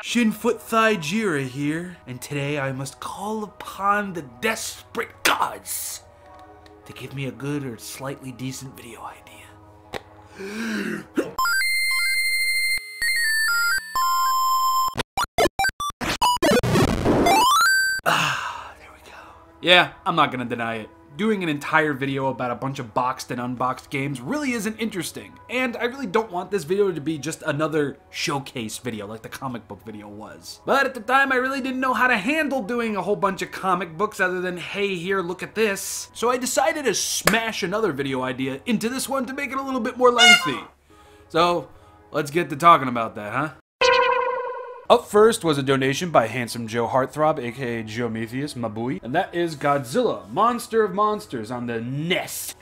Shinfoot Thigh Jira here, and today I must call upon the desperate gods to give me a good or slightly decent video idea. There we go. Yeah, I'm not gonna deny it. Doing an entire video about a bunch of boxed and unboxed games really isn't interesting, and I really don't want this video to be just another showcase video like the comic book video was. But at the time, I really didn't know how to handle doing a whole bunch of comic books other than, hey, here, look at this. So I decided to smash another video idea into this one to make it a little bit more lengthy. So let's get to talking about that, huh? Up first was a donation by Handsome Joe Heartthrob, aka Geometheus Mabui, and that is Godzilla, Monster of Monsters on the NES.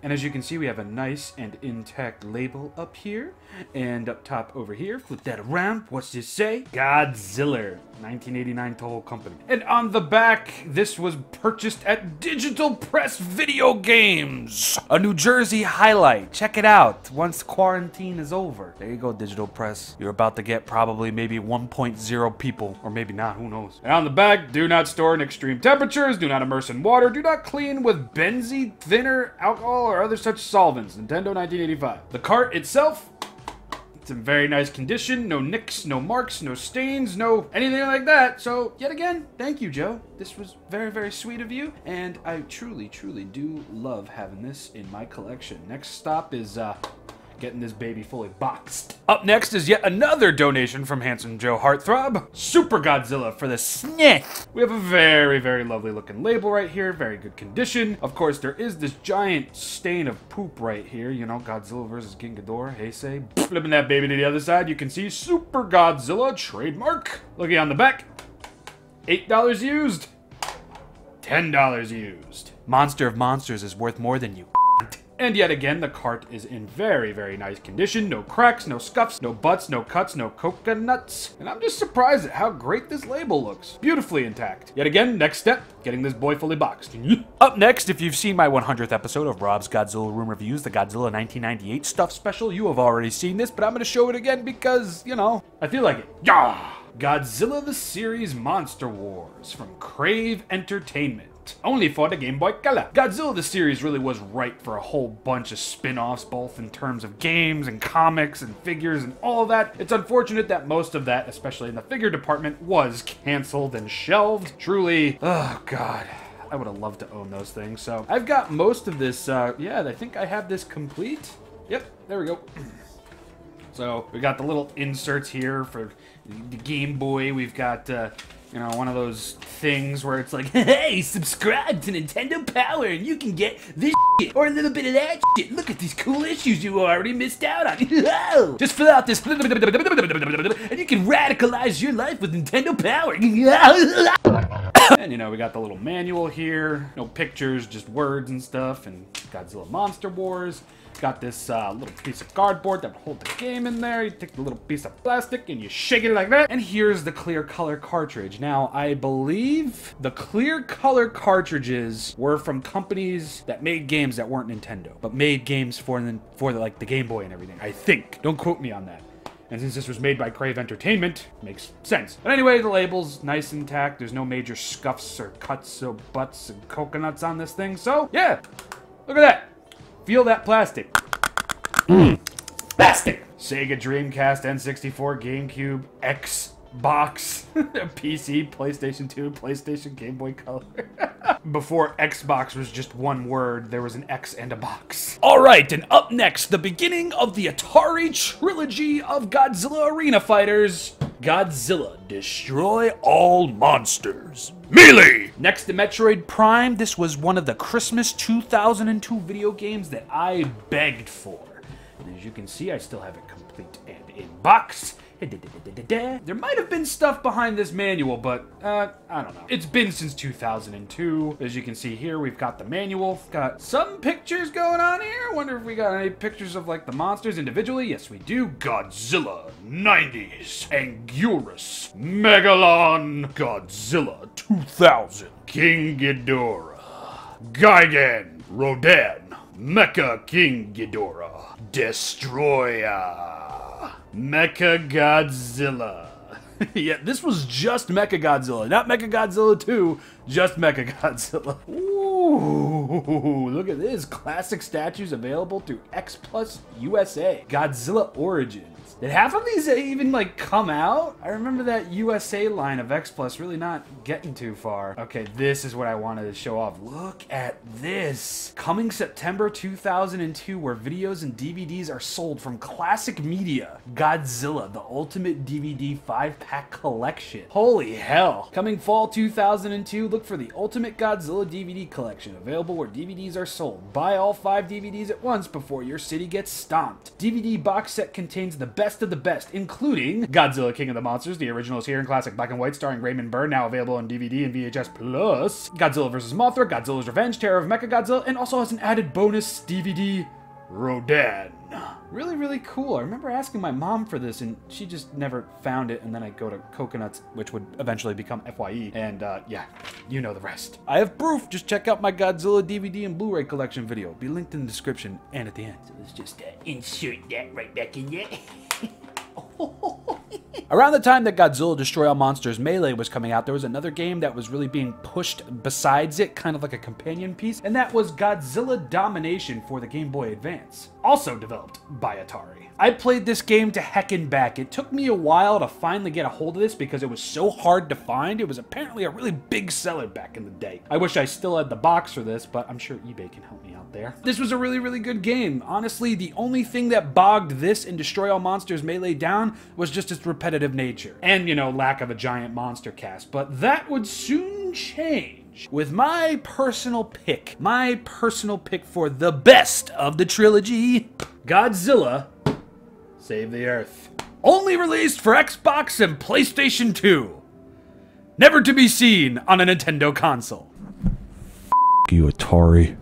And as you can see, we have a nice and intact label up here, and up top over here, flip that around, what's this say? Godzilla, 1989 Toho Company. And on the back, this was purchased at Digital Press Video Games, a New Jersey highlight. Check it out once quarantine is over. There you go, Digital Press. You're about to get probably maybe 1.0 people, or maybe not, who knows. And on the back, do not store in extreme temperatures, do not immerse in water, do not clean with benzene, thinner, alcohol, or other such solvents. Nintendo 1985. The cart itself, it's in very nice condition, no nicks, no marks, no stains, no anything like that. So, yet again, thank you, Joe. This was very, very sweet of you, and I truly, truly do love having this in my collection. Next stop is, getting this baby fully boxed. Up next is yet another donation from Handsome Joe Heartthrob, Super Godzilla for the SNES. We have a very, very lovely looking label right here, very good condition. Of course, there is this giant stain of poop right here, you know, Godzilla versus King Ghidorah, Heisei. Flipping that baby to the other side, you can see Super Godzilla trademark. Looking on the back, $8 used, $10 used. Monster of Monsters is worth more than you. And yet again, the cart is in very, very nice condition. No cracks, no scuffs, no butts, no cuts, no coconuts. And I'm just surprised at how great this label looks. Beautifully intact. Yet again, next step, getting this boy fully boxed. Up next, if you've seen my 100th episode of Rob's Godzilla Room Reviews, the Godzilla 1998 Stuff Special, you have already seen this, but I'm going to show it again because, you know, I feel like it. Yeah! Godzilla the Series Monster Wars from Crave Entertainment. Only for the Game Boy Color. Godzilla the series really was ripe for a whole bunch of spin-offs, both in terms of games and comics and figures and all of that. It's unfortunate that most of that, especially in the figure department, was canceled and shelved. Truly, oh god. I would have loved to own those things. So I've got most of this, yeah, I think I have this complete. Yep, there we go. So we got the little inserts here for the Game Boy. We've got, you know, one of those things where it's like, hey, subscribe to Nintendo Power and you can get this shit or a little bit of that shit. Look at these cool issues you already missed out on. Just fill out this and you can radicalize your life with Nintendo Power. And, you know, we got the little manual here. No pictures, just words and stuff. And Godzilla Monster Wars. Got this little piece of cardboard that would hold the game in there. You take the little piece of plastic and you shake it like that. And here's the clear color cartridge. Now, I believe the clear color cartridges were from companies that made games that weren't Nintendo, but made games for like the Game Boy and everything. I think. Don't quote me on that. And since this was made by Crave Entertainment, makes sense. But anyway, the label's nice and intact. There's no major scuffs or cuts or butts and coconuts on this thing. So, yeah, look at that. Feel that plastic. Plastic. Sega Dreamcast, N64, GameCube, Xbox, PC, PlayStation 2, PlayStation, Game Boy Color. Before Xbox was just one word, there was an X and a box. All right, and up next, the beginning of the Atari trilogy of Godzilla Arena Fighters. Godzilla, Destroy All Monsters. Melee! Next to Metroid Prime, this was one of the Christmas 2002 video games that I begged for. And as you can see, I still have it complete and in box. There might have been stuff behind this manual, but I don't know. It's been since 2002. As you can see here, we've got the manual. Got some pictures going on here. Wonder if we got any pictures of like the monsters individually. Yes, we do. Godzilla 90s, Anguirus, Megalon, Godzilla 2000, King Ghidorah, Gigan, Rodan, Mecha King Ghidorah, Destroyer, Mecha Godzilla, Yeah, this was just Mechagodzilla, not Mechagodzilla 2, just Mechagodzilla. Ooh, look at this. Classic statues available through X Plus USA. Godzilla Origins. Did half of these even like come out? I remember that USA line of X Plus really not getting too far. Okay, this is what I wanted to show off. Look at this. Coming September 2002, where videos and DVDs are sold from Classic Media. Godzilla, the Ultimate DVD 5-pack collection. Holy hell. Coming fall 2002, look for the Ultimate Godzilla DVD collection, available where DVDs are sold. Buy all 5 DVDs at once before your city gets stomped. DVD box set contains the best of the best, including Godzilla King of the Monsters. The original is here in classic black and white, starring Raymond Burr, now available on DVD and VHS Plus. Godzilla vs. Mothra, Godzilla's Revenge, Terror of Mechagodzilla, and also has an added bonus DVD, Rodan. Really, really cool. I remember asking my mom for this, and she just never found it, and then I go to Coconuts, which would eventually become FYE, and yeah, you know the rest. I have proof. Just check out my Godzilla DVD and Blu-ray collection video. Be linked in the description and at the end. So let's just insert that right back in there. Around the time that Godzilla Destroy All Monsters Melee was coming out, there was another game that was really being pushed besides it, kind of like a companion piece, and that was Godzilla Domination for the Game Boy Advance, also developed by Atari. I played this game to heck and back. It took me a while to finally get a hold of this because it was so hard to find. It was apparently a really big seller back in the day. I wish I still had the box for this, but I'm sure eBay can help me out there. This was a really, really good game. Honestly, the only thing that bogged this and Destroy All Monsters Melee down was just its repetitive nature. And, you know, lack of a giant monster cast. But that would soon change with my personal pick for the best of the trilogy, Godzilla Save the Earth. Only released for Xbox and PlayStation 2. Never to be seen on a Nintendo console. F you, Atari.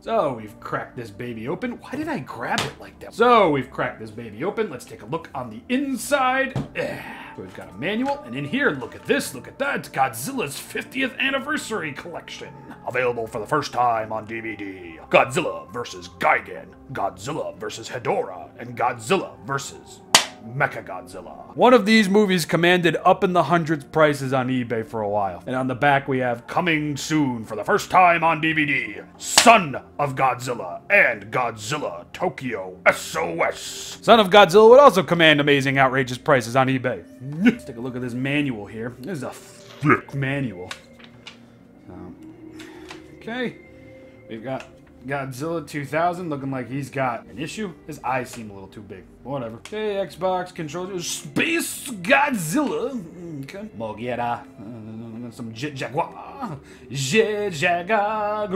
So we've cracked this baby open. Why did I grab it like that? So we've cracked this baby open. Let's take a look on the inside. So we've got a manual, and in here, look at this, look at that. Godzilla's 50th anniversary collection. Available for the first time on DVD. Godzilla vs. Gigan, Godzilla vs. Hedorah, and Godzilla vs. Mechagodzilla. One of these movies commanded up in the hundreds prices on eBay for a while. And on the back we have coming soon for the first time on DVD, Son of Godzilla and Godzilla Tokyo SOS. Son of Godzilla would also command amazing, outrageous prices on eBay. Let's take a look at this manual here. This is a thick manual. Okay, we've got Godzilla 2000 looking like he's got an issue. His eyes seem a little too big. Whatever. Okay, Xbox controller. Space Godzilla. Okay. Mogira. Some Jet Jaguar. Jet Jaguar.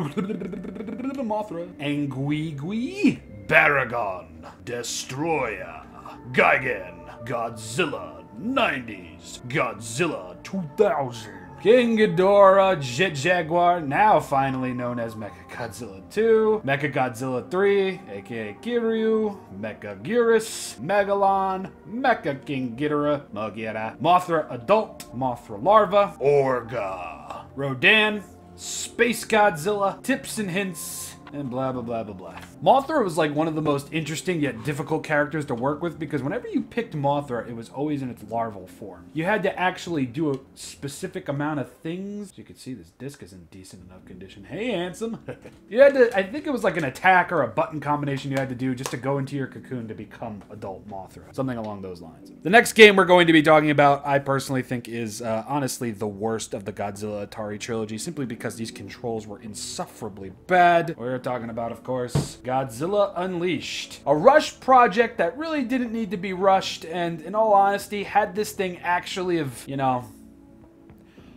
Mothra. Anguigui. Baragon. Destroyer. Gigan. Godzilla 90s. Godzilla 2000. King Ghidorah, Jet Jaguar, now finally known as Mechagodzilla 2, Mechagodzilla 3, aka Kiryu, Mechaguirus, Megalon, Mecha King Ghidorah, Mogira, Mothra Adult, Mothra Larva, Orga, Rodan, Space Godzilla, Tips and Hints, and blah, blah, blah, blah, blah. Mothra was like one of the most interesting yet difficult characters to work with because whenever you picked Mothra, it was always in its larval form. You had to actually do a specific amount of things. As you can see, this disc is in decent enough condition. Hey, handsome. You had to, I think it was like an attack or a button combination you had to do just to go into your cocoon to become adult Mothra. Something along those lines. The next game we're going to be talking about, I personally think is honestly the worst of the Godzilla Atari trilogy, simply because these controls were insufferably bad. We're talking about, of course, Godzilla Unleashed. A rush project that really didn't need to be rushed, and in all honesty, had this thing actually have, you know,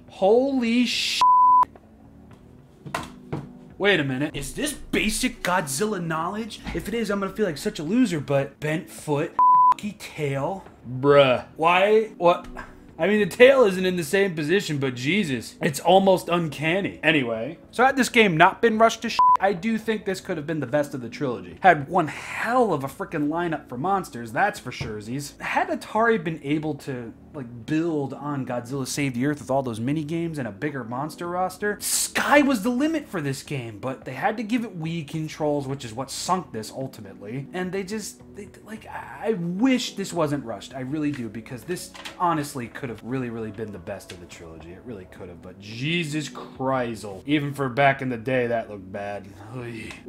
holy sh**. Wait a minute, is this basic Godzilla knowledge? If it is, I'm gonna feel like such a loser, but bent foot, tail, bruh. Why, what? I mean, the tail isn't in the same position, but Jesus, it's almost uncanny. Anyway, so had this game not been rushed to shit, I do think this could have been the best of the trilogy. Had one hell of a freaking lineup for monsters, that's for surezies. Had Atari been able to, like build on Godzilla Save the Earth with all those mini games and a bigger monster roster, sky was the limit for this game. But they had to give it Wii controls, which is what sunk this ultimately. And I wish this wasn't rushed. I really do, because this honestly could have really been the best of the trilogy. It really could have, but Jesus Christ, even for back in the day, that looked bad.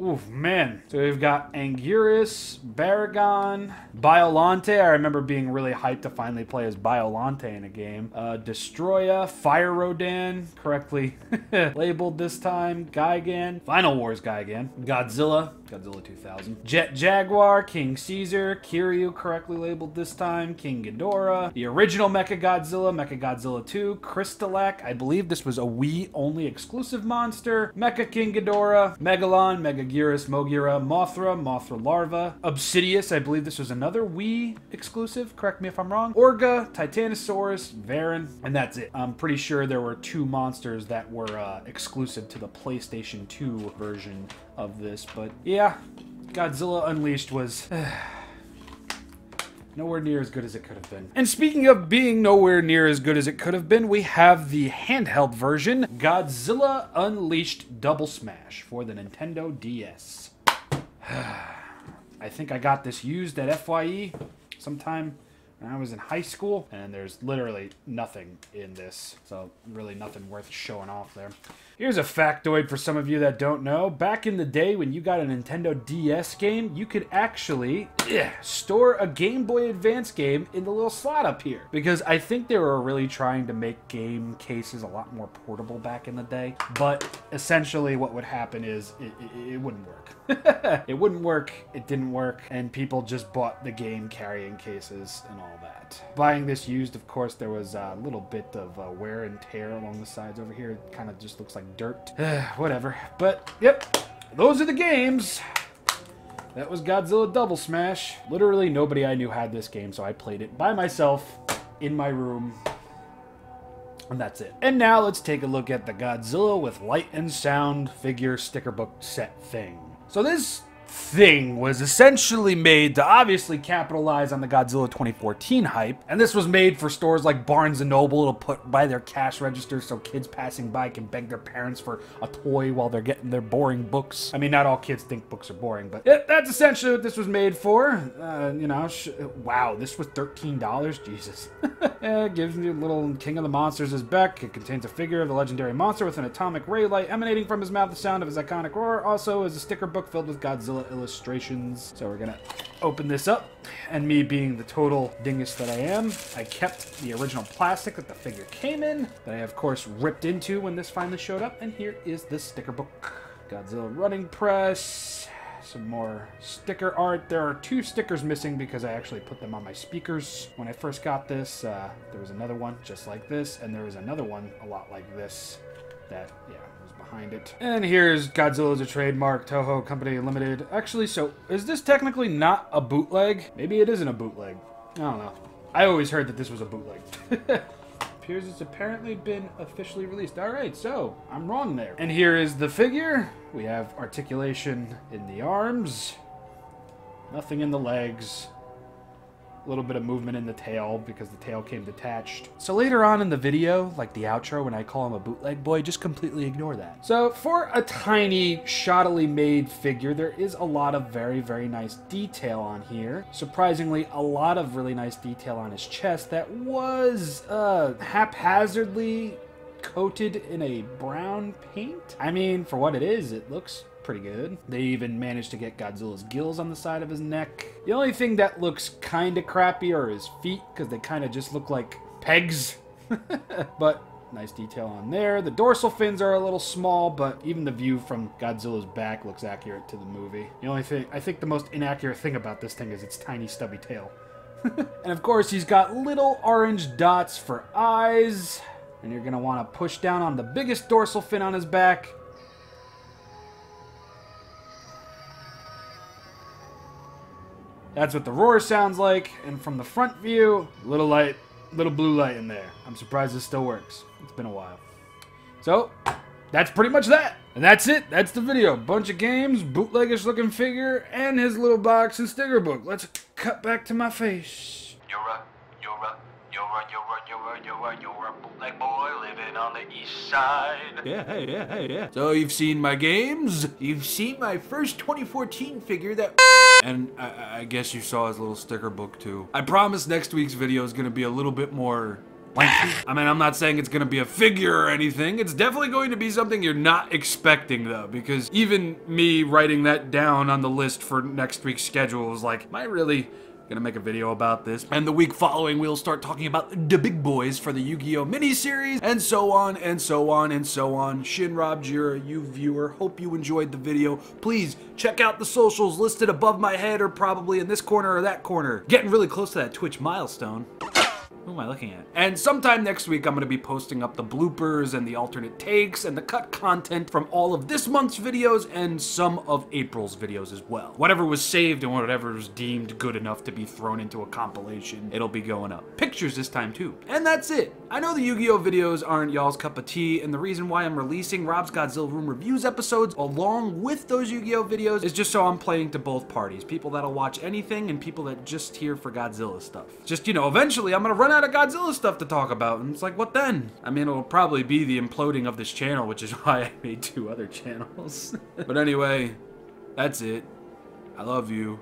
Oof, man. So we've got Anguirus, Baragon, Biolante. I remember being really hyped to finally play as Biolante in a game. Destroya, Fire Rodan, correctly labeled this time, Gigan, Final Wars Gigan, Godzilla 2000, Jet Jaguar, King Caesar, Kiryu, correctly labeled this time, King Ghidorah, the original Mechagodzilla, Mechagodzilla 2, Crystalak, I believe this was a Wii-only exclusive monster, Mecha King Ghidorah, Megalon, Megaguirus, Mogira, Mothra, Mothra Larva, Obsidius, I believe this was another Wii exclusive, correct me if I'm wrong, Orga, Titanosaurus, Varan, and that's it. I'm pretty sure there were 2 monsters that were exclusive to the PlayStation 2 version of this, but yeah, Godzilla Unleashed was nowhere near as good as it could have been. And speaking of being nowhere near as good as it could have been, we have the handheld version, Godzilla Unleashed Double Smash for the Nintendo DS. I think I got this used at FYE sometime when I was in high school, and there's literally nothing in this, so really nothing worth showing off there. Here's a factoid for some of you that don't know. Back in the day when you got a Nintendo DS game, you could actually store a Game Boy Advance game in the little slot up here. Because I think they were really trying to make game cases a lot more portable back in the day. But essentially what would happen is it wouldn't work. It wouldn't work, it didn't work, and people just bought the game carrying cases and all that. Buying this used, of course, there was a little bit of wear and tear along the sides over here. It kind of just looks like dirt. Whatever. But, yep, those are the games. That was Godzilla Double Smash. Literally nobody I knew had this game, so I played it by myself in my room. And that's it. And now let's take a look at the Godzilla with Light and Sound figure sticker book set thing. So this thing was essentially made to obviously capitalize on the Godzilla 2014 hype, and this was made for stores like Barnes & Noble to put by their cash register so kids passing by can beg their parents for a toy while they're getting their boring books. I mean, not all kids think books are boring, but that's essentially what this was made for. You know, wow, this was $13? Jesus. It gives you a little King of the Monsters is back. It contains a figure of the legendary monster with an atomic ray light emanating from his mouth, the sound of his iconic roar. Also is a sticker book filled with Godzilla illustrations. So we're gonna open this up, and me being the total dingus that I am, I kept the original plastic that the figure came in, that I of course ripped into when this finally showed up, and here is the sticker book. Godzilla running press, some more sticker art. There are 2 stickers missing because I actually put them on my speakers. When I first got this, there was another one just like this, and there was another one a lot like this that, yeah, behind it. And here's Godzilla as a trademark, Toho Company Limited. Actually, so is this technically not a bootleg? Maybe it isn't a bootleg. I don't know. I always heard that this was a bootleg. Appears it's apparently been officially released. All right, so I'm wrong there. And here is the figure. We have articulation in the arms, nothing in the legs. A little bit of movement in the tail because the tail came detached. So later on in the video, like the outro when I call him a bootleg boy, just completely ignore that. So for a tiny, shoddily made figure, there is a lot of very nice detail on here. Surprisingly, a lot of really nice detail on his chest that was haphazardly coated in a brown paint. I mean, for what it is, it looks pretty good. They even managed to get Godzilla's gills on the side of his neck. The only thing that looks kind of crappy are his feet, because they kind of just look like pegs. But nice detail on there. The dorsal fins are a little small, but even the view from Godzilla's back looks accurate to the movie. The only thing, I think the most inaccurate thing about this thing is its tiny stubby tail. And of course, he's got little orange dots for eyes. And you're gonna want to push down on the biggest dorsal fin on his back. That's what the roar sounds like, and from the front view, little light, little blue light in there. I'm surprised this still works. It's been a while. So, that's pretty much that. And that's it. That's the video. Bunch of games, bootleggish looking figure, and his little box and sticker book. Let's cut back to my face. You're you're a bootleg boy living on the east side. Yeah. So you've seen my games? You've seen my first 2014 figure that... And I guess you saw his little sticker book too. I promise next week's video is gonna be a little bit more lengthy. I mean, I'm not saying it's gonna be a figure or anything. It's definitely going to be something you're not expecting though, because even me writing that down on the list for next week's schedule was like, am I really gonna make a video about this? And the week following, we'll start talking about the big boys for the Yu-Gi-Oh! Miniseries, and so on, and so on, and so on. Shinrob Jira, you viewer, hope you enjoyed the video. Please check out the socials listed above my head, or probably in this corner or that corner. Getting really close to that Twitch milestone. Who am I looking at? And sometime next week, I'm going to be posting up the bloopers and the alternate takes and the cut content from all of this month's videos and some of April's videos as well. Whatever was saved and whatever was deemed good enough to be thrown into a compilation, it'll be going up. Pictures this time too. And that's it. I know the Yu-Gi-Oh! Videos aren't y'all's cup of tea, and the reason why I'm releasing Rob's Godzilla Room Reviews episodes along with those Yu-Gi-Oh! Videos is just so I'm playing to both parties. People that'll watch anything and people that just here for Godzilla stuff. Just, you know, eventually I'm gonna run out of Godzilla stuff to talk about, and it's like, what then? I mean, it'll probably be the imploding of this channel, which is why I made 2 other channels. But anyway, that's it. I love you.